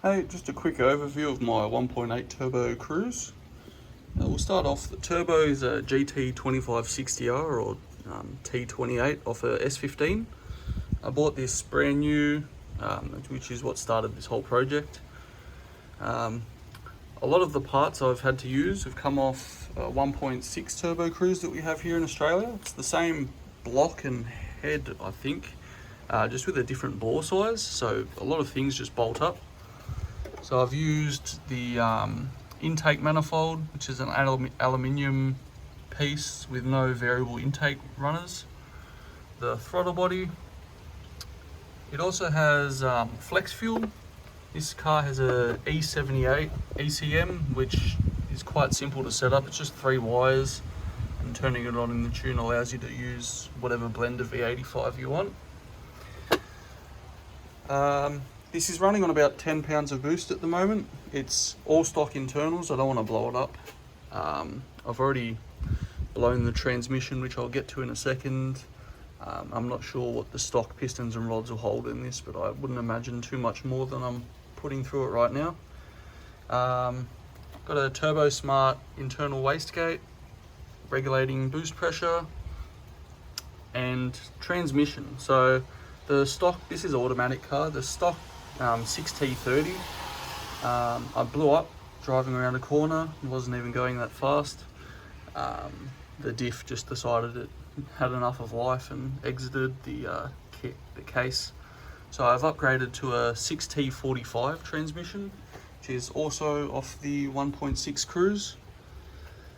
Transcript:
Hey, just a quick overview of my 1.8 turbo Cruze. We'll start off. The turbo is a GT2560R or T28 off a S15. I bought this brand new, which is what started this whole project. A lot of the parts I've had to use have come off a 1.6 turbo Cruze that we have here in Australia. It's the same block and head, I think, just with a different bore size, so a lot of things just bolt up. So I've used the intake manifold, which is an aluminium piece with no variable intake runners. The throttle body, it also has flex fuel. This car has a E78 ECM, which is quite simple to set up. It's just 3 wires, and turning it on in the tune allows you to use whatever blend of V85 you want. This is running on about 10 pounds of boost at the moment. It's all stock internals. I don't want to blow it up. I've already blown the transmission, which I'll get to in a second. I'm not sure what the stock pistons and rods will hold in this, but I wouldn't imagine too much more than I'm putting through it right now. Got a Turbo Smart internal wastegate, regulating boost pressure, and transmission. So the stock, this is an automatic car, the stock 6T30, I blew up driving around a corner. It wasn't even going that fast. The diff just decided it had enough of life and exited the case. So I've upgraded to a 6T45 transmission, which is also off the 1.6 Cruze.